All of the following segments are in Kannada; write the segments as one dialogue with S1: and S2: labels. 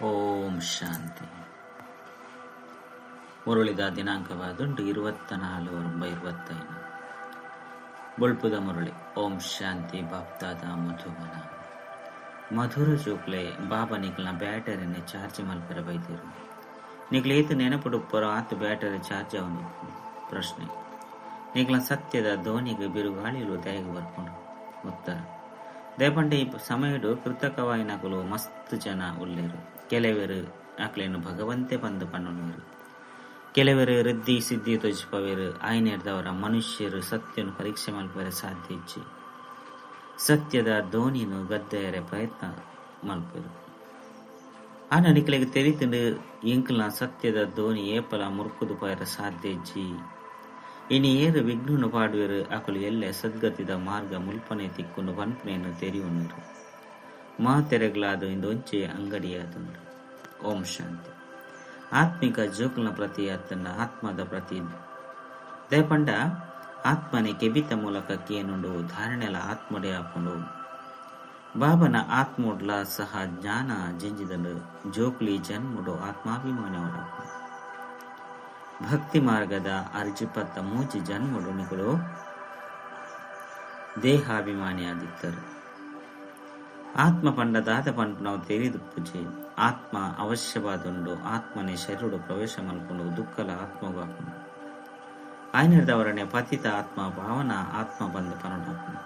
S1: ಓಂ ಶಾಂತಿ. ಮುರುಳಿದ ದಿನಾಂಕವಾದುಂಟು 24/25 ಬೊಳ್ಪುದ ಮುರುಳಿ. ಓಂ ಶಾಂತಿ. ಬಾಪ್ತಾದ ಮಧುಬನ ಮಧುರ ಜೋಕ್ಲೆ ಬಾಬಾ ನಿಕ್ಲ ಬ್ಯಾಟರಿನ ಚಾರ್ಜ್ ಮಲ್ಪರ ಬೈದಿರು. ನಿಕ್ಲ ಏತು ನೆನಪುಡು ಪೊರ ಆತು ಬ್ಯಾಟರಿ ಚಾರ್ಜ್ ಅವನು ಪ್ರಶ್ನೆ. ನಿಕ್ಲ ಸತ್ಯದ ಧೋನಿಗೆ ಬಿರುಗಾಳಿಲು ದಯಗೆ ಬರ್ಕೊಂಡು ಉತ್ತರ. ದೇಪಂಡೆ ಈ ಸಮಯಡು ಕೃತಕವಾಯಿನಕಲು ಮಸ್ತ್ ಜನ ಉಳ್ಳೇರು. ಕೆಲವರು ಆಕಲೇನು ಭಗವಂತೆ ಬಂದು ಪಣ್ಣುನೀರು. ಕೆಲವರು ರಿದ್ದಿ ಸಿದ್ಧಿ ತೊಜಿಪವೇರು ಆಯ್ನೆಡ್ದವರ ಮನುಷ್ಯರು ಸತ್ಯನು ಪರೀಕ್ಷೆ ಮಲ್ಪರೆ ಸಾಧ್ಯ ಇಚ್ಚಿ ಸತ್ಯದ ಧೋನಿನು ಗದ್ದೆಯರೆ ಪ್ರಯತ್ನ ಮಲ್ಪರು. ಆನ ನಿಕ್ಲೆಗೆ ತೆರಿತಂಡು ಇಂಕ್ಲ ಸತ್ಯದ ಧೋನಿ ಏಪಲ ಮುರ್ಕುದು ಪಯರ ಸಾಧ್ಯ ಇಜ್ಜಿ ಇನಿ ಏರು ವಿಘ್ನುನು ಪಾಡುವರು ಅಕಲು ಎಲ್ಲೆ ಸದ್ಗತಿದ ಮಾರ್ಗ ಮುಲ್ಪನೆ ತಿಕ್ಕುನು ಪನ್ಪನೆಯನ್ನು ತೆರೆಯುವರು. ತೆರೆಗಳಾದು ಇಂದೊಂಚೆ ಅಂಗಡಿಯಾದುಂಡು. ಓಂ ಶಾಂತಿ. ಆತ್ಮಿಕ ಜೋಕುಲ ಪ್ರತಿ ಅತ್ತನ್ನ ಆತ್ಮದ ಪ್ರತಿ ದೇಪಂಡ ಆತ್ಮನೆ ಕೆಬಿತ ಮೂಲಕ ಕೇನುಂಡು ಧಾರಣೆಲ ಆತ್ಮಡೆ ಹಾಕೊಂಡು ಬಾಬನ ಆತ್ಮೋಡ್ಲ ಸಹ ಜ್ಞಾನ ಜಿಂಜಿದಂಡು ಜೋಕ್ಲಿ ಜನ್ಮುಡು ಆತ್ಮಾಭಿಮಾನಿ ಹೊಡಾಕೊಂಡು ಭಕ್ತಿ ಮಾರ್ಗದ ಅರ್ಜಿಪತ್ತ ಮೂಜಿ ಜನ್ಮುಡು ನಿಗಳು ದೇಹಾಭಿಮಾನಿಯಾದಿದ್ದರು. ಆತ್ಮ ಪಂಡದಾದ ಪಂಪ ನಾವು ತೆರೆದು ಪೂಜೆ ಆತ್ಮ ಅವಶ್ಯವಾದುಂಡು ಆತ್ಮನೆ ಶರೀರ ಪ್ರವೇಶ ಮಲ್ಕೊಂಡು ದುಃಖಲ ಆತ್ಮಗೂ ಹಾಕೊಂಡು ಆಯ್ನಿಡ್ದವರನೆ ಪತಿತ ಆತ್ಮ ಭಾವನ ಆತ್ಮ ಬಂದ ಪನಡಾಕೊಂಡು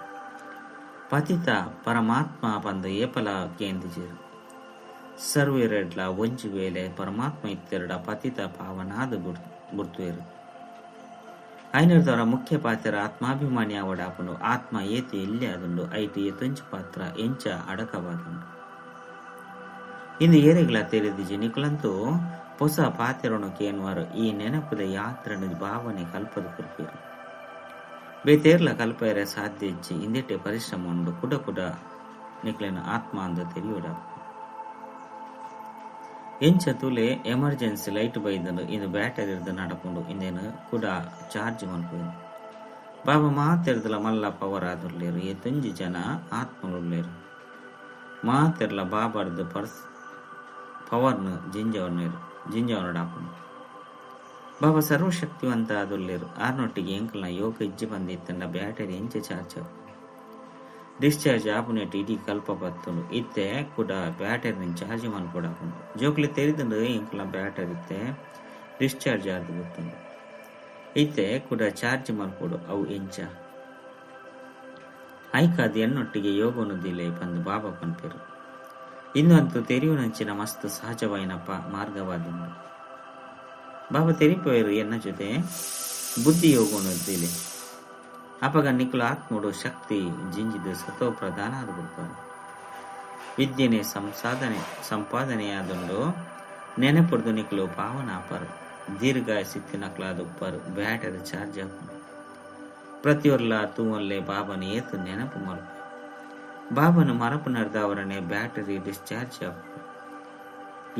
S1: ಪತಿತ ಪರಮಾತ್ಮ ಬಂದ ಏಪಲ ಕೇಂದ್ರಿಜರು ಸರ್ವೇರೆಡ್ಲ ಒಂಜಿ ವೇಳೆ ಪರಮಾತ್ಮ ಇತ್ತೆರಡ ಪತಿತ ಭಾವನಾದ ಗುರ್ತುವೇರು. ಐನರ್ದವರ ಮುಖ್ಯ ಪಾತ್ರ ಆತ್ಮಾಭಿಮಾನಿ ಅವಡಾಪುಂಡು ಆತ್ಮ ಏತು ಎಲ್ಲಿ ಆದುಂಡು ಐಟು ಏತೊಂಚು ಪಾತ್ರ ಎಂಚ ಅಡಕವಾದುಂಡು ಇಂದು ಏರೆಗಳ ತೆರೆದಿಜಿ ನಿಕುಲಂತೂ ಹೊಸ ಪಾತ್ರನು ಕೇನುವರು ಈ ನೆನಪದ ಯಾತ್ರನ ಭಾವನೆ ಕಲ್ಪದ ಕುರ್ಪೇರು ಬೇತೇರ್ಲ ಕಲ್ಪೆರೆ ಸಾಧ್ಯ ಇಜ್ಜಿ ಇಂದೆಟ್ಟೆ ಪರಿಶ್ರಮ ಉಂಡು ಕುಡ ಕುಡ ನಿಕ್ಲೆನ ಆತ್ಮ ಅಂದ ತೆರೆಯುಡ ಎಂಚ ತುಲೆ ಎಮರ್ಜೆನ್ಸಿ ಲೈಟ್ ಬೈದನು ಇಂದು ಬ್ಯಾಟರಿ ಇರ್ದು ನಡಕೊಂಡು ಇಂದೇನು ಕೂಡ ಚಾರ್ಜ್ ಮಲ್ಪೇರು. ಬಾಬಾ ಮಾತೆರ್ದಲ ಮಲ್ಲ ಪವರ್ ಆದುರ್ಲೇರು ಏತೊಂಜಿ ಜನ ಆತ್ಮలుಳ್ಳೇರು ಮಾತೆರ್ಲ ಬಾಬಾರ್ದು ಪವರ್ನು ಜಿಂಜವನಡಾಪುಂಡು ಬಾಬಾ ಸರ್ವಶಕ್ತಿವಂತ ಆದುರ್ಲೇರು. ಆರ್ನೊಟ್ಟಿಗೆ ಎಂಕಲ್ನ ಯೋಗ ಇಜ್ಜಿ ಬಂದಿತ್ತಂಡ ಬ್ಯಾಟರಿ ಎಂಚ ಚಾರ್ಜ್ ಡಿಸ್ಚಾರ್ಜ್ ಆಪುನೆಟ್ಟು ಇಡೀ ಕಲ್ಪ ಬತ್ತುಂಡು ಇತ್ತೆ ಕೂಡ ಬ್ಯಾಟರಿ ಚಾರ್ಜ್ ಮಲ್ಕೊಡಾಪುಂಡು ಜೋಕ್ಲಿ ತೆರಿದಂಡು ಎಂಕಲ್ನ ಬ್ಯಾಟರಿ ಇತ್ತೆ ಡಿಸ್ಚಾರ್ಜ್ ಆದು ಗೊತ್ತುಂಡು ಇತ್ತೆ ಕೂಡ ಚಾರ್ಜ್ ಮಲ್ಕೊಡು ಅವು ಎಂಚ ಐಕಾದ ಎನ್ನೊಟ್ಟಿಗೆ ಯೋಗನು ದಿಲೆ ಬಂದು ಬಾಬಾ ಪನ್ಪೇರು. ಇನ್ನಂತೂ ತೆರೆಯುವಂಚಿನ ಮಸ್ತ್ ಸಹಜವಾಯಿನ ಮಾರ್ಗವಾದುಂಡು. ಬಾಬಾ ತೆರಿಪೋಯರು ಎನ್ನ ಜೊತೆ ಬುದ್ಧಿ ಯೋಗನು ದಿಲೆ ಅಪಗ ನಿಕುಲ ಆತ್ಮೋಡು ಶಕ್ತಿ ಜಿಂಜಿದು ಸತೋ ಪ್ರಧಾನ ಆದುಬಿಡ್ತಾರೆ. ವಿದ್ಯೆನೆ ಸಂಪಾದನೆಯಾದುಂಡು ನೆನಪುಡ್ದು ನಿಕುಲು ಪಾವನ ಅಪರು ದೀರ್ಘಾಯ ಸಿತ್ತಿನಕ್ಲಾದುಪ್ಪರು ಬ್ಯಾಟರಿ ಚಾರ್ಜ್ ಆಪುಂಡು ಪ್ರತಿಯೊರ್ಲ ತೂವಲ್ಲೇ ಬಾಬನ ಏತು ನೆನಪು ಮಲ್ಪು ಬಾಬನು ಮರಪು ನಡ್ದವರನೆ ಬ್ಯಾಟರಿ ಡಿಸ್ಚಾರ್ಜ್ ಆಪು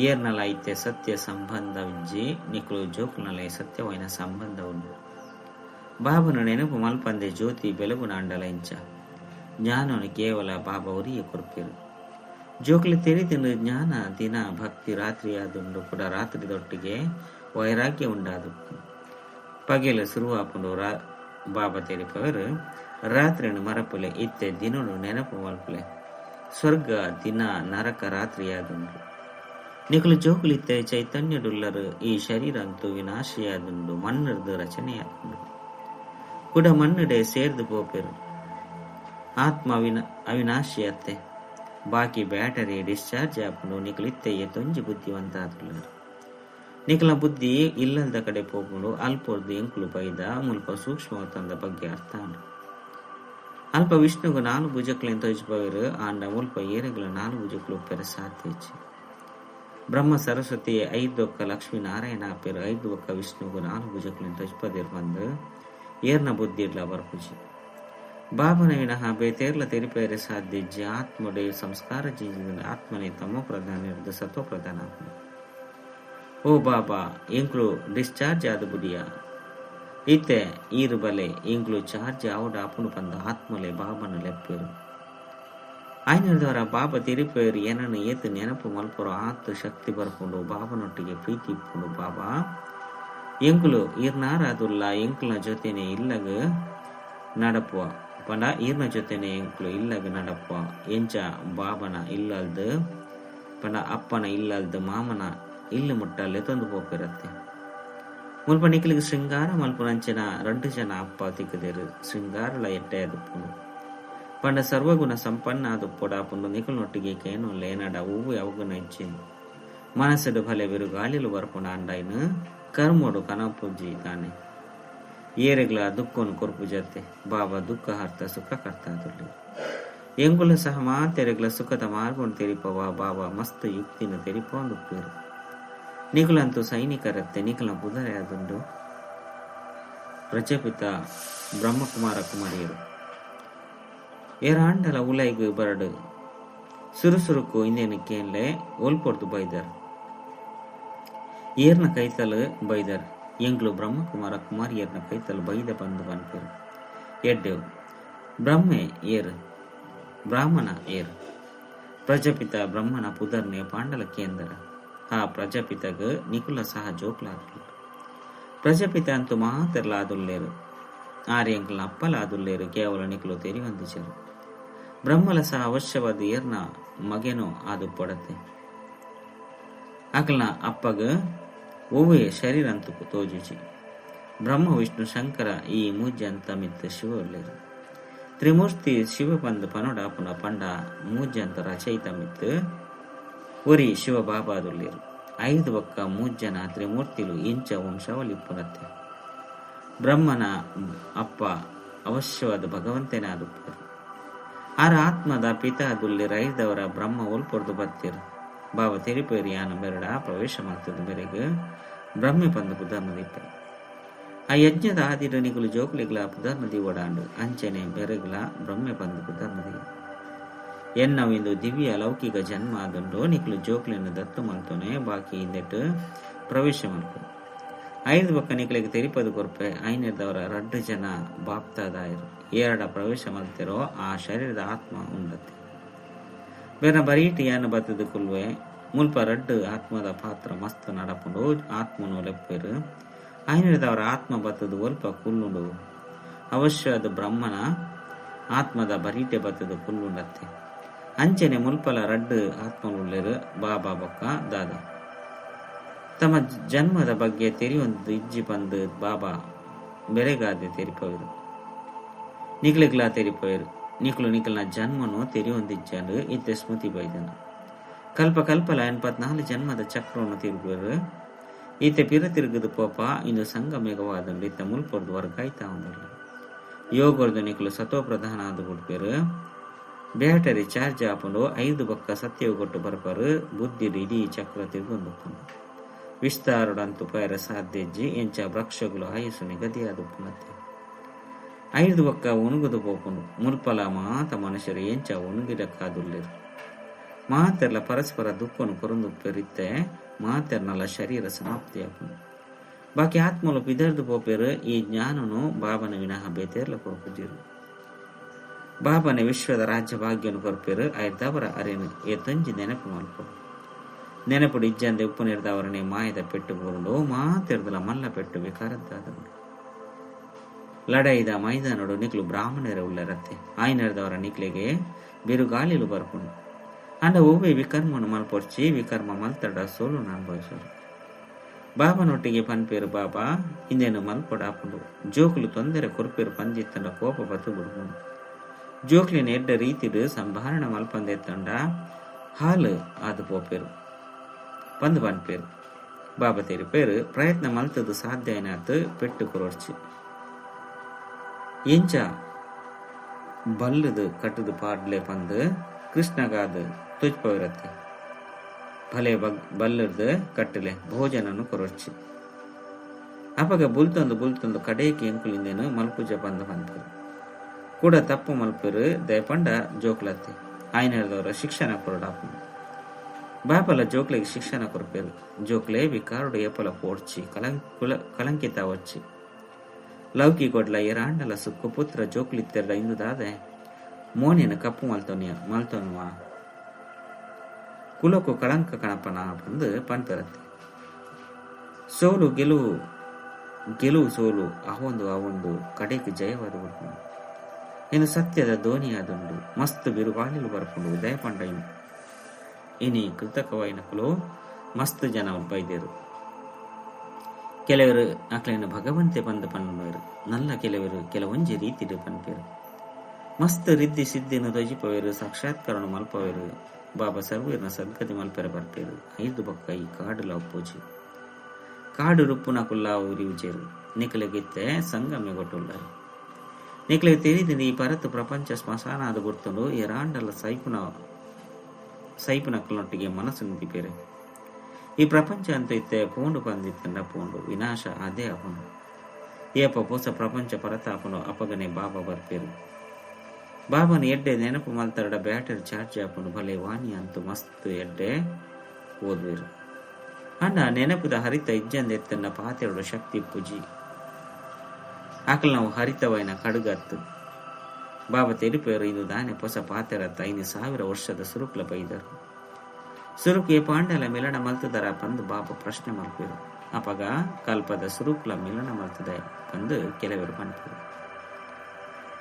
S1: ಏರ್ನಲ ಐತೆ ಸತ್ಯ ಸಂಬಂಧ ವಿಜ್ಜಿ ನಿಕುಲು ಜೋಕ್ನಲೆ ಸತ್ಯವಾಯಿನ ಸಂಬಂಧ ಉಂಡು. ಬಾಬನು ನೆನಪು ಮಲ್ಪಂದೆ ಜ್ಯೋತಿ ಬೆಳಗುನ ಅಂಡಲ ಇಂಚ ಜ್ಞಾನನು ಕೇವಲ ಬಾಬಾ ಉರಿಯ ಕೊರ್ಪಿರು ಜೋಕ್ಲಿ ತೆರಿದಿಂಡು ಜ್ಞಾನ ದಿನ ಭಕ್ತಿ ರಾತ್ರಿ ಆದುಂಡು ಕೂಡ ರಾತ್ರಿದೊಟ್ಟಿಗೆ ವೈರಾಗ್ಯ ಉಂಡಾದು ಪಗೆಲು ಶುರುವಾಪುಂಡು ಬಾಬಾ ತೆರಿಪವರು ರಾತ್ರಿನು ಮರಪುಲೆ ಇತ್ತೆ ದಿನನು ನೆನಪು ಮಲ್ಪುಲೆ ಸ್ವರ್ಗ ದಿನ ನರಕ ರಾತ್ರಿಯಾದುಂಡು ನಿಕಲು ಜೋಕುಲಿತ್ತೆ ಚೈತನ್ಯಡುಲ್ಲರು ಈ ಶರೀರ ಅಂತೂ ವಿನಾಶಿಯಾದುಂಡು ಮಣ್ಣರ್ದು ರಚನೆಯಾದುಂಡು ಕೂಡ ಮಣ್ಣಡೆ ಸೇರ್ದು ಪೋಪೆರು ಆತ್ಮ ಅವಿನಾಶಿಯತ್ತೆ ಬಾಕಿ ಬ್ಯಾಟರಿ ಡಿಸ್ಚಾರ್ಜ್ ಆಪುಂಡು ನಿಕಲಿತ್ತೆ ತೊಂಜಿ ಬುದ್ಧಿವಂತ ಆದುಲ್ಲರು ನಿಕಲ ಬುದ್ಧಿ ಇಲ್ಲದ ಕಡೆ ಪೋಪುಂಡು ಅಲ್ಪೊರ್ದು ಎಂಕುಲು ಪೈದ ಮುಲ್ಪ ಸೂಕ್ಷ್ಮವತ್ತಂದ ಬಗ್ಗೆ ಅರ್ಥ ಅಲ್ಪ ವಿಷ್ಣುಗು 4 ಭುಜಕ್ಲೆನ್ ತೊಜಿಪವರು ಆಂಡ ಮುಲ್ಪ ಏರೆಗಳ 4 ಭುಜಕ್ಲು ಪೆರ ಸಾಧ್ಯ ಬ್ರಹ್ಮ ಸರಸ್ವತಿ 5 ಒಕ್ಕ ಲಕ್ಷ್ಮೀನಾರಾಯಣ ಪೆರು 5 ಒಕ್ಕ ವಿಷ್ಣುಗು 4 ಭುಜಕ್ಲೆನ್ ತೊಜಿಪದಿರ್ ಬಂದು ಏರ್ನ ಬುದ್ಧಿ ಇಡ್ಲ ಬರ್ಪುಜಿ ಬಾಬನ ವಿನಃ ಬೇತೇರ್ಲ ತೆರಿಪೇರೆ ಸಾಧ್ಯ ಆತ್ಮಡೆ ಸಂಸ್ಕಾರ ಜೀವಿದ ಆತ್ಮನೆ ತಮೋ ಪ್ರಧಾನ ಇರ್ದು ಸತೋ ಪ್ರಧಾನ ಓ ಬಾಬಾ ಎಂಕ್ಲು ಡಿಸ್ಚಾರ್ಜ್ ಆದ ಬುಡಿಯ ಇತ್ತೆ ಈರು ಬಲೆ ಎಂಕ್ಲು ಚಾರ್ಜ್ ಆವುಡ ಅಪುನು ಬಂದ ಆತ್ಮಲೆ ಬಾಬನ ಲೆಪ್ಪೇರು ಆಯ್ನದವರ ಬಾಬಾ ತಿರುಪೇರು ಏನನ್ನು ಏತು ನೆನಪು ಮಲ್ಪರು ಆತು ಶಕ್ತಿ ಬರ್ಕೊಂಡು ಬಾಬನೊಟ್ಟಿಗೆ ಪ್ರೀತಿ ಇಪ್ಕೊಂಡು ಬಾಬಾ ಎಂಕುಲು ಇರ್ನಾರಾದುಲ್ಲ ಎಂಕುಲ ಜೊತೆನೆ ಇಲ್ಲಗ ನಡಪುವ ಪಂಡ ಈರ್ನ ಜೊತೆನೆ ಎಂಕುಲು ಇಲ್ಲಗ ನಡಪುವ ಎಂಚ ಬಾಬನ ಇಲ್ಲಲ್ದು ಪಂಡ ಅಪ್ಪನ ಇಲ್ಲಲ್ದು ಮಾಮನ ಇಲ್ಲು ಮುಟ್ಟಲ್ಲಿ ತಂದು ಹೋಗಿರತ್ತೆ ಮುಲ್ಪ ನಿಕ್ಲಿಗೆ ಶೃಂಗಾರ ಮಲ್ಪುನಂಚಿನ 2 ಜನ ಅಪ್ಪ ತಿಕ್ಕದಿರು ಶೃಂಗಾರಲ ಎಟ್ಟೆ ಅದುಪ್ಪುನು ಪಂಡ ಸರ್ವಗುಣ ಸಂಪನ್ನ ಅದುಪ್ಪುಡ ಪುಂಡು ನಿಕುಲ್ನೊಟ್ಟಿಗೆ ಕೇನು ಲೇನಡ ಹೂವು ಅವಗುಣ ಇಚ್ಚಿನು ಮನಸ್ಸಡು ಭಲೆ ಬಿರು ಗಾಳಿಲು ಬರ್ಪುಣ ಅಂಡಾಯ್ನು ಕರ್ಮೋಡು ಕನಪುಜ್ಜಿ ತಾನೆ ಏರೆಗ್ಲ ದುಃಖನು ಕೊರ್ಪು ಜತೆ ಬಾಬಾ ದುಃಖ ಹರ್ತ ಸುಖ ಕರ್ತ ಅದುಳ್ಳಿ ಎಂಗುಲ ಸಹ ಮಾತೆರೆಗ್ಲ ಸುಖದ ಮಾರ್ಗೊಂಡು ತೆರಿಪವ ಬಾಬಾ ಮಸ್ತ್ ಯುಕ್ತಿನ ತೆರಿಪೊಂದು ಪೇರು ನಿಕುಲಂತೂ ಸೈನಿಕರತ್ತೆ ನಿಕುಲ ಬುಧರೆ ಅದುಂಡು ಪ್ರಜಾಪಿತ ಬ್ರಹ್ಮಕುಮಾರ ಕುಮಾರಿಯರು ಏರಾಂಡಲ ಉಲೈಗು ಬರಡು ಸುರುಸುರುಕು ಇಂದೇನಕ್ಕೇನ್ಲೆ ಓಲ್ಪೊರ್ದು ಬೈದರ್ ಏರ್ನ ಕೈತಲು ಬೈದರ್ ಎಂಗ್ಲು ಬ್ರಹ್ಮಕುಮಾರ ಕುಮಾರಿಯರ್ನ ಕೈತಲು ಬೈದ ಬಂದು ಬನ್ಪೇರು ಎಡ್ಡೆವು ಬ್ರಹ್ಮೆ ಏರು ಬ್ರಾಹ್ಮಣ ಏರು ಪ್ರಜಾಪಿತ ಬ್ರಹ್ಮನ ಪುದರ್ನೆ ಪಾಂಡಲ ಕೇಂದ್ರ ಆ ಪ್ರಜಾಪಿತಗ ನಿಕುಲ ಸಹ ಜೋಕ್ಲಾದ್ರು ಪ್ರಜಾಪಿತ ಅಂತೂ ಮಹಾತೆರ್ಲಾದುಲ್ಲೇರು ಆರ್ಯಂಕಲ್ನ ಅಪ್ಪಲಾದುಲ್ಲೇರು ಕೇವಲ ನಿಕುಲು ತೆರಿವಂದಿಸರು ಬ್ರಹ್ಮಲ ಸಹ ಅವಶ್ಯವಾದ ಏರ್ನ ಮಗೆನೋ ಅದು ಪಡತ್ತೆ ಅಕಲ್ನ ಅಪ್ಪಗ ಓವೇ ಶರೀರ ಅಂತೂ ತೋಜುಚಿ ಬ್ರಹ್ಮ ವಿಷ್ಣು ಶಂಕರ ಈ ಮೂಜ್ಜೆ ಅಂತ ಮಿತ್ತ ಶಿವ ಒಳ್ಳೆರು ತ್ರಿಮೂರ್ತಿ ಶಿವ ಬಂದು ಪನೋಡ ಪುನ ಪಂಡ ಮೂಜ್ಜೆ ಅಂತ ರಚಯಿತ ಮಿತ್ ಒರಿ ಶಿವ ಬಾಬಾದುಲ್ಲೇರು 5 ಒಕ್ಕ ಮೂಜ್ಜನ ತ್ರಿಮೂರ್ತಿಲು ಇಂಚ ವಂಶವಲಿಪ್ಪುನತ್ತೆ ಬ್ರಹ್ಮನ ಅಪ್ಪ ಅವಶ್ಯವಾದ ಭಗವಂತನೇ ಆದುಪ್ಪರು ಆರ ಆತ್ಮದ ಪಿತಾ ದುಲ್ಲಿ ರೈದವರ ಬ್ರಹ್ಮ ಒಲ್ಪೊರ್ದು ಬತ್ತಿರು ಬಾಬಾ ತೆರಿಪೇರಿ ಯಾನ ಬೆರಡ ಪ್ರವೇಶ ಮಾಡ್ತದ ಬೆರೆಗೆ ಬ್ರಹ್ಮೆ ಬಂದು ಪುದರ್ನದಿಪ್ಪ ಆ ಯಜ್ಞದ ಆದಿರ ನಿಗುಲು ಜೋಕ್ಲಿಗ್ಲ ಪುದರ್ನದಿ ಓಡಾಂಡು ಅಂಚನೆ ಬೆರೆಗ್ಲ ಬ್ರಹ್ಮೆ ಬಂದು ಪುದರ್ನದಿ ಎನ್ನವಿಂದು ದಿವ್ಯ ಲೌಕಿಕ ಜನ್ಮ ಆದುಂಡು ನಿಕ್ಲು ಜೋಕ್ಲಿನ ದತ್ತು ಮಲ್ತೋನೆ ಬಾಕಿ ಹಿಂದೆಟ್ಟು ಪ್ರವೇಶ ಮಾಡ್ಕೊ 5 ಬಕ್ಕ ನಿಕ್ಲಿಗೆ ತೆರಿಪದು ಕೊರ್ಪೆ ಐನೆದವರ 2 ಜನ ಬಾಪ್ತಾದಾಯರು ಏರಡ ಪ್ರವೇಶ ಮಾಡ್ತಿರೋ ಆ ಶರೀರದ ಆತ್ಮ ಉಂಡತ್ತೆ ಬೇರೆ ಬರೀಟಿ ಯಾನ ಬತ್ತದ ಕುಲ್ವೆ ಮುಲ್ಪ 2 ಆತ್ಮದ ಪಾತ್ರ ಮಸ್ತ್ ನಡಪುಂಡು ಆತ್ಮನು ಲೆಪ್ಪೇರು ಐನೆದವರ ಆತ್ಮ ಬತ್ತದ ಒಲ್ಪ ಕುಲ್ಲುಂಡು ಅವಶ್ಯವಾದ ಬ್ರಹ್ಮನ ಆತ್ಮದ ಬರೀಟೆ ಬತ್ತದ ಕುಲ್ಲುಂಡತ್ತೆ ಅಂಚನೆ ಮುಲ್ಪಲ 2 ಆತ್ಮನುಳ್ಳೇರು ಬಾಬಾ ಬೊಕ್ಕ ದಾದ ತಮ್ಮ ಜನ್ಮದ ಬಗ್ಗೆ ತೆರಿಯೊಂದು ಇಜ್ಜಿ ಬಂದು ಬಾಬಾ ಬೆರೆಗಾದೆ ತೆರಿಪೋರು ನಿಕ್ಲಿಗ್ಲಾ ತೆರಿಪೋರು ನಿಕ್ಲನ ಜನ್ಮನು ತೆರಿಯೊಂದಿಜ್ಜಂಡು ಇತ್ತೆ ಸ್ಮೃತಿ ಬೈದನು ಕಲ್ಪ ಕಲ್ಪಲ 84 ಜನ್ಮದ ಚಕ್ರವನ್ನು ತಿರುಗುವರು ಈತೆ ಪಿರ ತಿರುಗದು ಪೋಪ ಇಂದು ಸಂಗಮೇಘವಾದಂಡು ಇತ್ತ ಮುಲ್ಪೊರ್ದು ವರ್ಗಾಯ್ತಾ ಒಂದಿಲ್ಲ ಯೋಗರ್ದು ನಿಕ್ಲು ಸತೋ ಪ್ರಧಾನ ಆದು ಬಿಡ್ಪೇರು ಬ್ಯಾಟರಿ ಚಾರ್ಜ್ ಹಾಕೊಂಡು 5 ಬಕ್ಕ ಸತ್ಯವು ಕೊಟ್ಟು ಬರ್ಪರು ಬುದ್ಧಿ ಇಡೀ ಚಕ್ರ ತಿರುಗೊಂಡು ವಿಸ್ತಾರಡಂತು ಪೈರ ಸಾಧ್ಯಜ್ಜಿ ಎಂಚ ವೃಕ್ಷಗಳು ಆಯುಸು ನಿಗದಿಯಾದ ಪುನತ್ತೆ 5 ಬಕ್ಕ ಉಣುಗುದು ಪೋಪುಂಡು ಮುಲ್ಪಲ ಮಾತ ಮನುಷ್ಯರು ಎಂಚ ಉಣುಗಿಡಕ್ಕಾದುಲ್ಲೇರು ಮಾತೆರ್ಲ ಪರಸ್ಪರ ದುಃಖನು ಕೊರಂದು ಪೆರಿತ್ತೆ ಮಾತೆರ್ನಲ್ಲ ಶರೀರ ಸಮಾಪ್ತಿಯಾಪುಂಡು ಬಾಕಿ ಆತ್ಮಲು ಪಿದರ್ದು ಪೋಪೇರು ಈ ಜ್ಞಾನನು ಬಾಬನ ವಿನಃ ಬೇತೇರ್ಲ ಕೊರಪುಜಿರು ಬಾಬನ ವಿಶ್ವದ ರಾಜ್ಯ ಭಾಗ್ಯನು ಕೊರ್ಪೇರು ಐದವರ ಅರೇನು ತಂಜಿ ನೆನಪು ಮಲ್ಪಡು ನೆನಪುಡು ಇಜ್ಜಂದೆ ಉಪ್ಪು ನಿರ್ದವರನೆ ಮಾಯದ ಪೆಟ್ಟು ಬರುಂಡು ಮಾತೆರ್ದಲ ಮಲ್ಲ ಪೆಟ್ಟು ಬೇಕಾರದ್ದಾದನು ಲಡೈದ ಮೈದಾನೋಡು ನಿಕ್ಲು ಬ್ರಾಹ್ಮಣರ ಉಳ್ಳರತ್ತೆ ಆಯ್ನರ್ದವರ ನಿಕ್ಲಿಗೆ ಬಿರುಗಾಲಿಲು ಬರ್ಕೊಂಡು ಅಂಡ ಓವೇ ವಿಕರ್ಮನು ಮಲ್ಪೊರ್ಚಿ ವಿಕರ್ಮ ಮಲ್ತಡ ಸೋಲು ಅನುಭವಿಸೋರು ಬಾಬನೊಟ್ಟಿಗೆ ಪನ್ಪೇರು ಬಾಬಾ ಇಂದೇನು ಮಲ್ಪೊಡ ಹಾಕೊಂಡು ಜೋಕುಲು ತೊಂದರೆ ಕೊರ್ಪೇರು ಪಂಜಿತ್ತಂಡ ಕೋಪ ಬತ್ತು ಬಿಡ್ಕೊಂಡು ಜೋಕ್ಲಿನ ಎಡ್ಡ ರೀತಿಡು ಸಂಭಾರಣ ಮಲ್ಪಂದೆ ತಂಡ ಹಾಲು ಆದು ಪೋಪೇರು ಬಂದು ಪನ್ಪೇರು ಬಾಬಾ ತೆರಿಪೇರು ಪ್ರಯತ್ನ ಮಲ್ತದು ಸಾಧ್ಯ ಏನಾತು ಪೆಟ್ಟು ಕೊರೊಡ್ಚಿ ಎಂಚ ಬಲ್ಲದು ಕಟ್ಟದು ಪಾಡ್ಲೆ ಪಂದು ಕೃಷ್ಣಗಾದ ತುಜ್ಪವಿರತ್ತೆ ಭಲೆ ಬಲ್ಲದ ಕಟ್ಟಲೆ ಭೋಜನನು ಕೊರೊಡ್ಚಿ ಅಪಗ ಬುಲ್ತೊಂದು ಕಡೆಯಕ್ಕೆ ಎಂಕುಲಿಂದೇನು ಮಲ್ಪುಜ ಬಂದು ಪನ್ಪೇರು ಕೂಡ ತಪ್ಪು ಮಲ್ಪೇರು ದಯಪಂಡ ಜೋಕ್ಲತ್ತೆ ಆಯ್ನದವರ ಶಿಕ್ಷಣ ಕೊರಡಾಪು ಬಾಪಲ ಜೋಕ್ಲೆಗೆ ಶಿಕ್ಷಣ ಕೊರಪೇರು ಜೋಕ್ಲೆ ವಿಕಾರುಡು ಏಪಲ ಪೋಡ್ಚಿ ಕಲಂಕಿತ వచ్చి ಲೌಕಿ ಕೊಡ್ಲ ಏರಾಂಡಲ ಸುಕ್ಕು ಪುತ್ರ ಜೋಕ್ಲಿತ್ತೆರ್ಡ ಇಂದುದಾದೆ ಮೋನಿನ ಕಪ್ಪು ಮಲ್ತೊನುವ ಕುಲಕು ಕಳಂಕ ಕಣಪನ ಬಂದು ಪಂಪೆರತ್ತೆ. ಸೋಲು ಗೆಲುವು ಸೋಲು ಅವೊಂದು ಕಡೆಗೆ ಜಯವಾದ ಬರ್ಕೊಂಡು ಇನ್ನು ಸತ್ಯದ ಧೋನಿಯಾದುಂಡು ಮಸ್ತ್ ಬಿರುಗಾಳಿಲು ಬರ್ಕೊಂಡು ಉದಯ ಪಂಡ ಇನಿ ಕೃತಕವಾಯಿನಕಲು ಮಸ್ತ್ ಜನ ಬೈದೇರು. ಕೆಲವರು ಅಕ್ಲೇನು ಭಗವಂತೆ ಬಂದು ಪನ್ನುವರು ನಲ್ಲ ಕೆಲವೊಂಜಿ ರೀತಿಡು ಪನ್ಪೇರು ಮಸ್ತ್ ರಿದ್ದಿ ಸಿದ್ಧಿನ ಧ್ವಜಿಪವೇರು ಸಾಕ್ಷಾತ್ಕರಣ ಮಲ್ಪವೇರು ಬಾಬಾ ಸರ್ವೀರ್ನ ಸದ್ಗತಿ ಮಲ್ಪೆರ ಬರ್ಪೇರು. 5 ಬೊಕ್ಕ ಈ ಕಾಡುಲ ಉಪ್ಪೋಜಿ ಕಾಡು ರುಪ್ಪುನ ಕುಲ್ಲಾ ಉರಿವುಜೇರು ನಿಖಲೆಗಿತ್ತೆ ಸಂಗಮ್ಯ ಗೊಟ್ಟುಳ್ಳಾರು. ನಿಖಲೆ ತಿಳಿದಿನಿ ಈ ಪರತ್ತು ಪ್ರಪಂಚ ಸ್ಮಶಾನ ಆದ ಗುರ್ತುಂಡು ಎರಾಂಡಲ ಸೈಪುನಕ್ಕಲೊಟ್ಟಿಗೆ ಮನಸ್ಸು ನಿಂತಿಪೇರೆ. ಈ ಪ್ರಪಂಚ ಅಂತ ಇತ್ತೆ ಪೋಂಡು ಬಂದಿತ್ತಂಡ ಪೋಂಡು ವಿನಾಶ ಅದೇ ಅಪನು ಏಪ ಹೊಸ ಪ್ರಪಂಚ ಪರತಾಪನು ಅಪಗನೆ ಬಾಬಾ ಬರ್ಪೇರು. ಬಾಬಾನ ಎಡ್ಡೆ ನೆನಪು ಮಲ್ತರಡ ಬ್ಯಾಟರಿ ಚಾರ್ಜ್ ಆಪನು ಭಲೆ ವಾಣಿ ಅಂತೂ ಮಸ್ತ್ ಎಡ್ಡೆ ಓದ್ವೇರು. ಅಣ್ಣ ನೆನಪುದ ಹರಿತ ಇಜ್ಜಂದ ಎತ್ತನ್ನ ಪಾತೆರಡು ಶಕ್ತಿ ಪೂಜಿ ಆಕಲ್ ನಾವು ಹರಿತವೈನ ಕಡುಗತ್ತು ಬಾಬಾ ತೆರಿಪೇರು ಇದು ದಾನೆ ಹೊಸ ಪಾತೆರತ್ತ 5,000 ವರ್ಷದ ಸುರುಕ್ಲ ಬೈದರು. ಸುರುಕು ಪಾಂಡಲ ಮಿಲನ ಮಲ್ತದರ ಬಂದು ಬಾಬಾ ಪ್ರಶ್ನೆ ಮಲ್ಪೇರು. ಅಪಗ ಕಲ್ಪದ ಸುರುಕ್ಲ ಮಿಲನ ಮಲ್ತದ ಬಂದು ಕೆಲವರು ಪಂಪೇರು.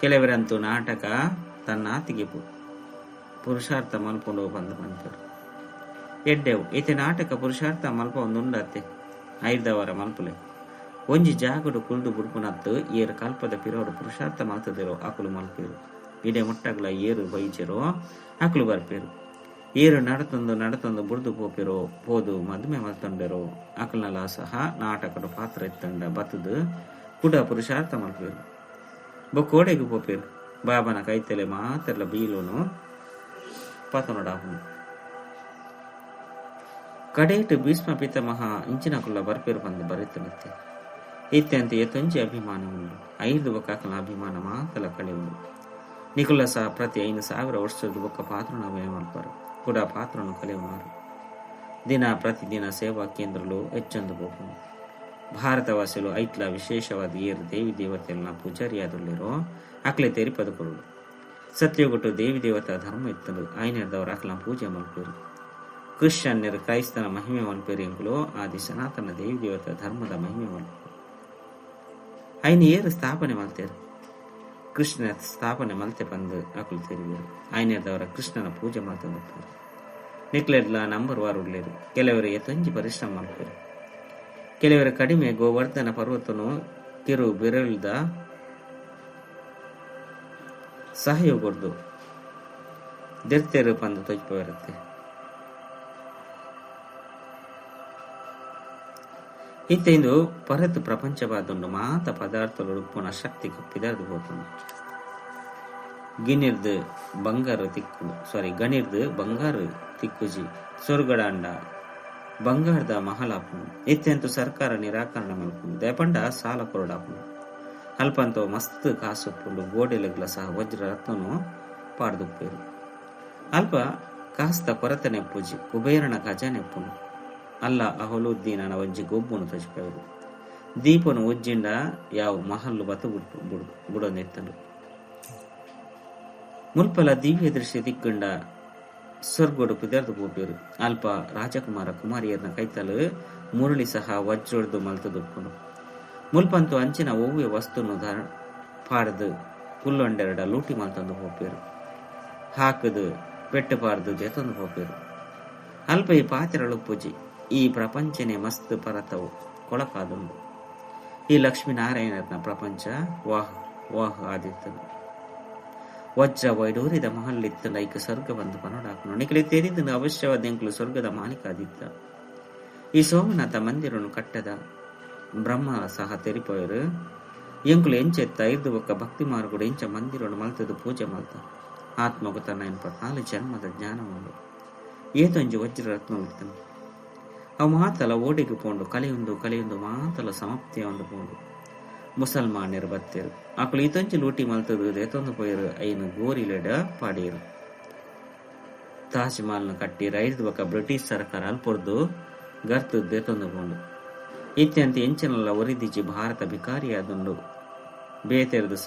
S1: ಕೆಲವರಂತೂ ನಾಟಕ ತನ್ನಾತಿಗೆ ಪುರುಷಾರ್ಥ ಮಲ್ಕೊಂಡು ಬಂದು ಪಂಪೇರು. ಎಡ್ಡೆವು ಈತೆ ನಾಟಕ ಪುರುಷಾರ್ಥ ಮಲ್ಪ ಒಂದುಂಡತ್ತೆ 5 ಮಲ್ಪುಲೆ ಒಂಜಿ ಜಾಗಡು ಕುಲ್ದು ಬುಡ್ಪುನತ್ತು ಏರು ಕಲ್ಪದ ಪಿರೋಡು ಪುರುಷಾರ್ಥ ಮಲ್ತದಿರೋ ಆಕುಲು ಮಲ್ಪೇರು. ಇಡೆ ಮುಟ್ಟಗ್ಲ ಏರು ಬೈಚೆರೋ ಆಕುಲು ಬರ್ಪೇರು. ಏರು ನಡತೊಂದು ಬುಡ್ದು ಪೋಪಿರೋ ಪೋದು ಮದುವೆ ಮಲ್ತೊಂಡೆರೋ ಆಕಲ್ನಲ್ಲ ಸಹ ನಾಟಕದ ಪಾತ್ರ ಎತ್ತಂಡ ಬತ್ತದು ಕುಡ ಪುರುಷಾರ್ಥ ಮಲ್ಪೇರು. ಬೊಕ್ಕೋಡೆಗೆ ಪೋಪೇರು ಬಾಬನ ಕೈತಲೆ ಮಾತೆಲ್ಲ ಬೀಲುನು ಪತನೊಡಾಪುನು ಕಡೇಟು ಭೀಷ್ಮ ಪಿತಾಮಹ ಇಂಚಿನ ಕುಲ್ಲ ಬರ್ಪೇರು ಬಂದು ಬರೆತನತ್ತೆ ಇತ್ಯಂತ ಎತ್ತೊಂಜಿ ಅಭಿಮಾನ ಉಂಡು. 5 ಬೊಕ್ಕಾಕಲ ಅಭಿಮಾನ ಮಾತಲ ಕಳೆ ಉಂಡು. ನಿಕುಲ ಸಹ ಪ್ರತಿ 5,000 ವರ್ಷದ ಬೊಕ್ಕ ಪಾತ್ರನ ಮಲ್ಪರು ಕೂಡ ಪಾತ್ರನು ಕಲೆಯುವರು. ಪ್ರತಿದಿನ ಸೇವಾ ಕೇಂದ್ರಲು ಹೆಚ್ಚೊಂದು ಬೋಪುನು. ಭಾರತವಾಸಿಲು ಐಟ್ಲ ವಿಶೇಷವಾದ ಏರು ದೇವಿ ದೇವತೆಯನ್ನ ಪೂಜಾರಿಯಾದಲ್ಲಿರೋ ಅಕ್ಲೆ ತೆರಿಪದು ಕೊರಡು ಸತ್ಯಗೊಟ್ಟು ದೇವಿ ದೇವತಾ ಧರ್ಮ ಇತ್ತಲು ಆಯ್ನೆರ್ದವರು ಅಕ್ಲ ಪೂಜೆ ಮಲ್ಪೇರು. ಕ್ರಿಶ್ಚಿಯನ್ಯರು ಕ್ರೈಸ್ತನ ಮಹಿಮೆ ಮಲ್ಪೇರು ಎಂಬುಲು ಆದಿ ಸನಾತನ ದೇವಿ ದೇವತಾ ಧರ್ಮದ ಮಹಿಮೆ ಮಲ್ಪೇರು. ಐನ ಏರು ಸ್ಥಾಪನೆ ಮಲ್ತೇರು ಕೃಷ್ಣ ಸ್ಥಾಪನೆ ಮಲ್ತೆ ಬಂದು ಅಕುಲು ತೆರಿವೇರು. ಆಯ್ನೆರ್ದವರ ಕೃಷ್ಣನ ಪೂಜೆ ಮಾಡ್ತಾರೆ. ನಿಕ್ಲೆಡ್ಲ ನಂಬರ್ ವಾರು ಉಳ್ಳೇರು. ಕೆಲವರು ಎತ್ತೊಂಜಿ ಪರಿಶ್ರಮ ಮಲ್ಪೇರು. ಕೆಲವರು ಕಡಿಮೆ ಗೋವರ್ಧನ ಪರ್ವತನು ಕಿರು ಬಿರಳ್ದ ಸಹಯೋಗರ್ದು ದೆರ್ತೇರು ಬಂದು ತೊಜ್ಪವಿರುತ್ತೆ. ಇಂದು ಪರತು ಪ್ರಪಂಚವಾದೊಂದು ಮಾತ ಪದಾರ್ಥಗಳು ಉಪ್ಪುನ ಶಕ್ತಿ ಕಪ್ಪಿದರ್ದು ಹೋಗ್ತುಂಡು. ಗಣಿರ್ದು ಬಂಗಾರು ತಿಕ್ಕುಜಿ ಸ್ವರ್ಗಡಾಂಡ ಬಂಗಾರದ ಮಹಲಾಪುನು ಇತ್ತೆಂತು ಸರ್ಕಾರ ನಿರಾಕರಣೆ ಮಲ್ಪುನು ದಯಪಂಡ ಸಾಲ ಕೊರಡಾಪುನು ಅಲ್ಪಂತೋ ಮಸ್ತ್ ಕಾಸುಪ್ಪುಂಡು ಗೋಡೆಲೆಗ್ಲ ಸಹ ವಜ್ರ ರತ್ನನು ಪಾಡ್ದುಪ್ಪೇರು. ಅಲ್ಪ ಕಾಸ್ತ ಕೊರತೆ ನೆಪ್ಪುಜಿ ಕುಬೇರನ ಗಜ ನೆಪ್ಪುನು ಅಲ್ಲ ಅಹಲುದ್ದೀನನ ಒಂಜಿ ಗೊಬ್ಬುನು ತಜ್ಪೇರು. ದೀಪನು ಉಜ್ಜಿಂಡ ಯಾವ ಮಹಲ್ಲು ಬತು ಬುಡನೆತ್ತನು ಮುಲ್ಪಲ ದಿವ್ಯ ದೃಶ್ಯ ದಿಕ್ಕಂಡ ಸ್ವರ್ಗೋಡು ಪಿದರ್ದು ಪೋಪೇರು. ಅಲ್ಪ ರಾಜಕುಮಾರ ಕುಮಾರಿಯರ್ನ ಕೈತಲು ಮುರಳಿ ಸಹ ವಜ್ರೊಡ್ದು ಮಲ್ತದುಪ್ಪುನು. ಮುಲ್ಪಂತು ಅಂಚಿನ ಓವ್ಯ ವಸ್ತುನು ಪಾಡ್ದು ಕುಲ್ಲೊಂಡೆರಡ ಲೂಟಿ ಮಲ್ತಂದು ಹೋಪೇರು. ಹಾಕದು ಪೆಟ್ಟು ಪಾಡ್ದು ದೆತೊಂದು ಹೋಪೇರು. ಅಲ್ಪ ಈ ಪಾತ್ರೆಗಳು ಪೂಜಿ ಈ ಪ್ರಪಂಚನೇ ಮಸ್ತ್ ಪರತವು ಕೊಳಕಾದುಂಡು. ಈ ಲಕ್ಷ್ಮೀನಾರಾಯಣನ ಪ್ರಪಂಚ ವಾಹ್ ಆದಿತ್ತದು ವಜ್ರ ವೈಡೂರಿದ ಮಹಲ್ಲಿತ್ತ ಲೈಕ ಸ್ವರ್ಗ ಬಂದು ಪನೋಡಾಕನು ನಿಖಲೆ ತೆರಿದನು ಅವಶ್ಯವಾದ ಎಂಕ್ಲು ಸ್ವರ್ಗದ ಮಾಲೀಕ ಆದಿತ್ತ. ಈ ಸೋಮನಾಥ ಮಂದಿರನು ಕಟ್ಟದ ಬ್ರಹ್ಮ ಸಹ ತೆರಿಪೋಯರು ಎಂಕ್ಲು ಎಂಚೆತ್ತ 5 ಒಕ್ಕ ಭಕ್ತಿ ಮಾರ್ಗುಡು ಎಂಚ ಮಂದಿರನು ಮಲ್ತದು ಪೂಜೆ ಮಲ್ತ ಆತ್ಮಗು ತನ್ನ 84 ಜನ್ಮದ ಜ್ಞಾನ ಉಂಡು. ಏತೊಂಜಿ ವಜ್ರ ರತ್ನ ಇರ್ತನು ಅವು ಮಾತಲ ಓಡಿಗೆ ಪೋಂಡು ಕಲೆಯೊಂದು ಮಾತಲ ಸಮಾಪ್ತಿಯ ಒಂದು ಪೋಂಡು. ಮುಸಲ್ಮಾನ್ಯರು ಬತ್ತೇರು ಅಕುಲು ಈತೊಂಜಿ ಲೂಟಿ ಮಲ್ತದು ದೇತೊಂದು ಪೋಯರು ಐನು ಗೋರಿಲೆಡ ಪಾಡೇರು. ತಾಜ್ ಮಹಲ್ನ ಕಟ್ಟಿ 5 ಒಕ್ಕ ಬ್ರಿಟಿಷ್ ಸರ್ಕಾರ ಅಲ್ಪೊರ್ದು ಗರ್ತು ದೇತೊಂದು ಪೋಂಡು. ಇತ್ಯಂತ ಎಂಚಿನಲ್ಲ ಒರಿದಿಜಿ ಭಾರತ ಬಿಕಾರಿಯಾದುಂಡು ಬೇತೆರ್ದು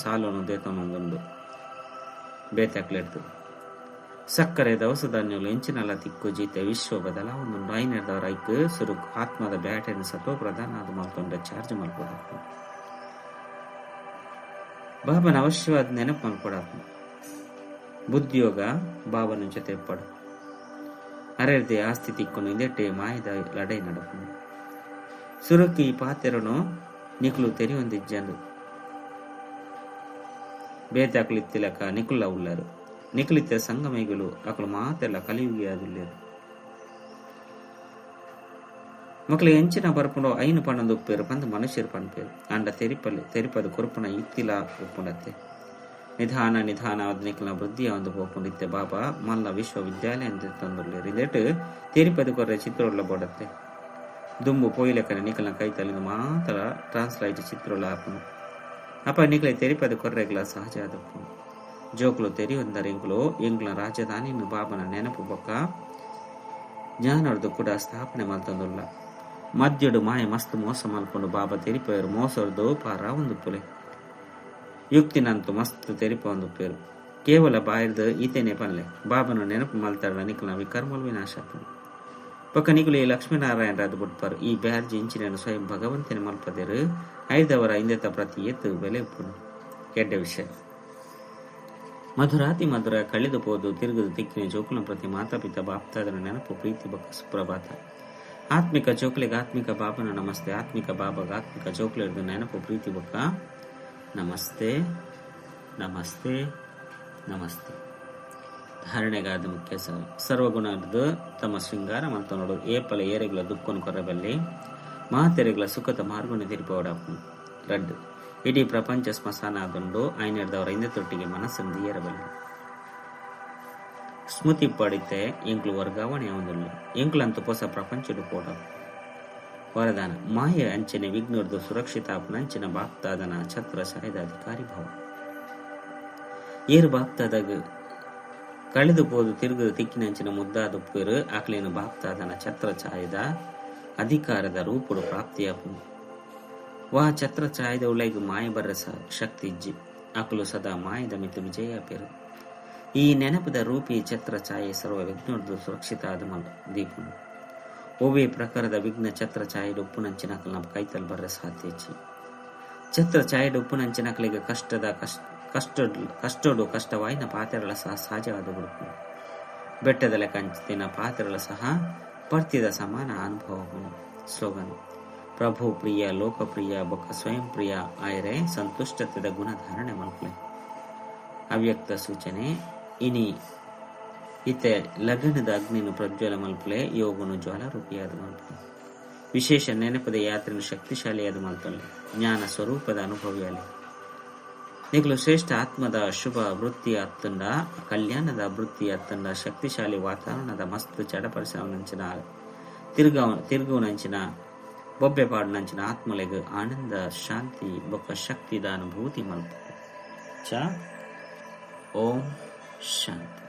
S1: ಸಾಲೋನು ದೇತೊಂದುಂಡು. ಬೇತಾಕ್ಲೆಡ್ದು ಸಕ್ಕರೆ ದವಸ ಧಾನ್ಯಗಳು ಎಂಚಿನಲ್ಲ ತಿಕ್ಕು ಜೀತೆ ವಿಶ್ವ ಬದಲ ಒಂದು ಐನರ್ದವರ ಐಕ್ ಸುರುಕ್ ಆತ್ಮದ ಬ್ಯಾಟರಿ ಸತ್ವ ಪ್ರಧಾನ ಅದು ಮಲ್ಕೊಂಡ್ರೆ ಚಾರ್ಜ್ ಮಲ್ಕೊಡಾಕು ಬಾಬನ ಅವಶ್ಯವಾದ ನೆನಪು ಮಲ್ಕೊಡಾಕು ಬುದ್ಧಿಯೋಗ ಬಾಬನ ಜೊತೆ ಪಡು ಅರೆರ್ದೆ ಆಸ್ತಿ ತಿಕ್ಕೊಂಡು ಇದೆಟ್ಟೆ ಮಾಯದ ಲಡೈ ನಡಪು ಸುರುಕಿ ಪಾತೆರನು ನಿಕ್ಲು ತೆರಿಯೊಂದಿಜ್ಜಂದು ಬೇತಾಕ್ಲಿತ್ತಿಲಕ ನಿಕುಲ್ಲ ಉಳ್ಳರು ನಿಕಲಿತ ಸಂಗಮೈಗಳು ಅಕಲು ಮಾತೆಲ್ಲ ಕಲಿಯುಗಿಯಾದುಲ್ಲೇರು ಮಕ್ಕಳು ಎಂಚಿನ ಬರ್ಪುಂಡೋ ಐನು ಪಣ್ಣದು ಉಪ್ಪೇರು ಬಂದು ಮನುಷ್ಯರು ಪಣ್ಪೇರು ಅಂಡ ತೆರಿಪದು ಕೊರುಪುನ ಇತ್ತಿಲ ಉಪ್ಪುಂಡತ್ತೆ ನಿಧಾನ ನಿಧಾನ ವೃದ್ಧಿಯ ಒಂದು ಹೋಗ್ಕೊಂಡಿತ್ತೆ ಬಾಬಾ ಮಲ್ಲ ವಿಶ್ವವಿದ್ಯಾಲಯ ಅಂತ ತಂದುಳ್ಳೇರು ಇದೆಟ್ಟು ತೆರಿಪದು ಕೊರ್ರೆ ಚಿತ್ರೊಳ್ಳ ಬೋಡತ್ತೆ ದುಂಬು ಪೊಯ್ಲೆಕ್ಕನೆ ನಿಕಲ್ನ ಕೈತಲ್ಲಿಂದ ಮಾತ್ರ ಟ್ರಾನ್ಸ್ಲೈಟ್ ಚಿತ್ರೊಳ್ಳ ಹಾಪುನು ಅಪ್ಪ ನಿಕಲೆ ತೆರಿಪದು ಕೊರ್ರೆಗ್ಲ ಸಹಜ ಆದಪ್ಪು ಜೋಕ್ಲು ತೆರಿಯೊಂದರೆ ಎಂಗ್ಲ ರಾಜಧಾನಿ ಬಾಬನ ನೆನಪು ಬೊಕ್ಕ ಜ್ಞಾನರ್ದು ಕೂಡ ಸ್ಥಾಪನೆ ಮಲ್ತಂದುಲ್ಲ ಮದ್ಯಡು ಮಾಯ ಮಸ್ತ್ ಮೋಸ ಮಲ್ಕೊಂಡು ಬಾಬಾ ತೆರಿಪೇರು ಮೋಸರ್ದು ಪಾರ ಒಂದು ಪುಲೆ ಯುಕ್ತಿನಂತೂ ಮಸ್ತ್ ತೆರಿಪ ಒಂದು ಪೇರು ಕೇವಲ ಬಾಯಿರ್ದು ಈತೇನೆ ಪನ್ಲೆ ಬಾಬನ ನೆನಪು ಮಲ್ತಾರ ನಿಕಲ್ನ ವಿಕರ್ಮಲ್ ವಿನಾಶ ಪಕ್ಕ ನಿಕಲು ಈ ಲಕ್ಷ್ಮೀನಾರಾಯಣ ರಾದು ಬಿಟ್ಪಾರು ಈ ಬ್ಯಾರ್ಜಿ ಇಂಚಿನ ಸ್ವಯಂ ಭಗವಂತನ ಮಲ್ಪದೇರು ಐದವರ ಹಿಂದೆತ ಪ್ರತಿ ಎತ್ತು ಬೆಲೆ ಉಪ್ಪುನು ಕೆಡ್ಡ ವಿಷಯ ಮಧುರಾತಿ ಮಧುರ ಕಳೆದು ಹೋದು ತಿರುಗದು ತಿಕ್ಕಿನ ಜೋಕುಲ ಪ್ರತಿ ಮಾತಾಪಿತ ಬಾಪ್ತಾದರ ನೆನಪು ಪ್ರೀತಿ ಬಕ್ಕ ಸುಪ್ರಭಾತ ಆತ್ಮಿಕ ಜೋಕ್ಲಿಗೆ ಆತ್ಮಿಕ ಬಾಬನ ನಮಸ್ತೆ ಆತ್ಮಿಕ ಬಾಬಾಗ ಆತ್ಮಿಕ ಜೋಕ್ಲಿರ್ದು ನೆನಪು ಪ್ರೀತಿ ಬಕ್ಕ ನಮಸ್ತೆ ನಮಸ್ತೆ ನಮಸ್ತೆ ಧಾರಣೆಗಾದ ಮುಖ್ಯ ಸರ್ವಗುಣದ್ದು ತಮ್ಮ ಶೃಂಗಾರ ಮತ್ತು ನೋಡು ಏಪಲ ಏರೆಗಳ ದುಃಖನು ಕೊರಬಲ್ಲಿ ಮಾತೆರೆಗಳ ಸುಖದ ಮಾರ್ಗುಣ ತಿರುಪೋಡಪ್ಪು ರಡ್ಡು ಇಡೀ ಪ್ರಪಂಚ ಸ್ಮಶಾನ ಆಗೊಂಡು ಐನರ್ದವರ ಹಿಂದೆ ತೊಟ್ಟಿಗೆ ಮನಸ್ಸನ್ನು ಏರಬಲ್ಲ ಸ್ಮೃತಿ ಪಡಿತೆ ಎಂಕ್ಲು ವರ್ಗಾವಣೆ ಒಂದಿಲ್ಲ ಎಂಕ್ಲಂತೂ ಹೊಸ ಪ್ರಪಂಚಡು ಕೂಡ ವರದಾನ ಮಾಯ ಅಂಚನೆ ವಿಘ್ನರ್ದು ಸುರಕ್ಷಿತಾಪನಂಚಿನ ಬಾಪ್ತಾದನ ಛತ್ರ ಸಾಯ್ದ ಅಧಿಕಾರಿ ಭಾವ ಏರು ಬಾಪ್ತಾದಾಗ ಕಳೆದು ಹೋದು ತಿರುಗದ ತಿಕ್ಕಿನಂಚಿನ ಮುದ್ದಾದ ಪೇರು ಆಕ್ಲೇನು ಬಾಪ್ತಾದನ ಛತ್ರ ಛಾಯದ ಅಧಿಕಾರದ ರೂಪುಡು ಪ್ರಾಪ್ತಿಯಾಪು ವಾ ಛತ್ರ ಛಾಯದ ಉಳ್ಳೈಗು ಮಾಯ ಬರ್ರಸ ಶಕ್ತಿ ಇಜ್ಜಿ ಆಕಲು ಸದಾ ಮಾಯದ ಮಿತು ವಿಜಯ ಪೇರು ಈ ನೆನಪದ ರೂಪಿ ಛತ್ರ ಛಾಯೆ ಸರ್ವ ವಿಘ್ನರ್ದು ಸುರಕ್ಷಿತ ಆದ ದೀಪನು ಓವೇ ಪ್ರಕಾರದ ವಿಘ್ನ ಛತ್ರ ಛಾಯದ ಉಪ್ಪುನಂಚಿನಕಲ್ ನಮ್ಮ ಕೈತಲ್ ಬರ್ರ ಸಾಧ್ಯಚ್ಚಿ ಛತ್ರ ಛಾಯದ ಉಪ್ಪುನಂಚಿನಕಲಿಗೆ ಕಷ್ಟೋಡು ಕಷ್ಟವಾಯಿನ ಪಾತ್ರೆಗಳ ಸಹ ಸಹಜವಾದ ಹುಡುಕು ಬೆಟ್ಟದಲೆ ಕಂಚಿನ ಪಾತ್ರೆಗಳ ಸಹ ಪರ್ತಿದ ಸಮಾನ ಅನುಭವಗಳು ಸ್ಲೋಗನ್ ಪ್ರಭು ಪ್ರಿಯ ಲೋಕಪ್ರಿಯ ಬೊಕ್ಕ ಸ್ವಯಂ ಪ್ರಿಯ ಆಯರೆ ಸಂತುಷ್ಟತೆದ ಗುಣಧಾರಣೆ ಮಲ್ಪಲೆ ಅವ್ಯಕ್ತ ಸೂಚನೆ ಇನಿ ಇತೆ ಲಗ್ನದ ಅಗ್ನಿನು ಪ್ರಜ್ವಲ ಮಲ್ಪಲೆ ಯೋಗನು ಜ್ವಾಲಾರೂಪಿಯಾದ ಮಲ್ಪಲೆ ವಿಶೇಷ ನೆನಪದ ಯಾತ್ರೆಯನ್ನು ಶಕ್ತಿಶಾಲಿಯಾದ ಮಲ್ಪಲೆ ಜ್ಞಾನ ಸ್ವರೂಪದ ಅನುಭವಿಯಾಲಿ ನಿಗಲು ಶ್ರೇಷ್ಠ ಆತ್ಮದ ಶುಭ ವೃತ್ತಿ ಅತ್ತಂಡ ಕಲ್ಯಾಣದ ವೃತ್ತಿ ಅತ್ತಂಡ ಶಕ್ತಿಶಾಲಿ ವಾತಾವರಣದ ಮಸ್ತ್ ಚಡಪರಿಸವನಂಚಿನ ತಿರುಗುವನಂಚಿನ ಬೊಬ್ಬೆಪಾಡಿನಂಚಿನ ಆತ್ಮಲೆಗೆ ಆನಂದ ಶಾಂತಿ ಬೊಕ್ಕ ಶಕ್ತಿದ ಅನುಭೂತಿ ಮಲ್ಪ ಓಂ ಶಾಂತಿ.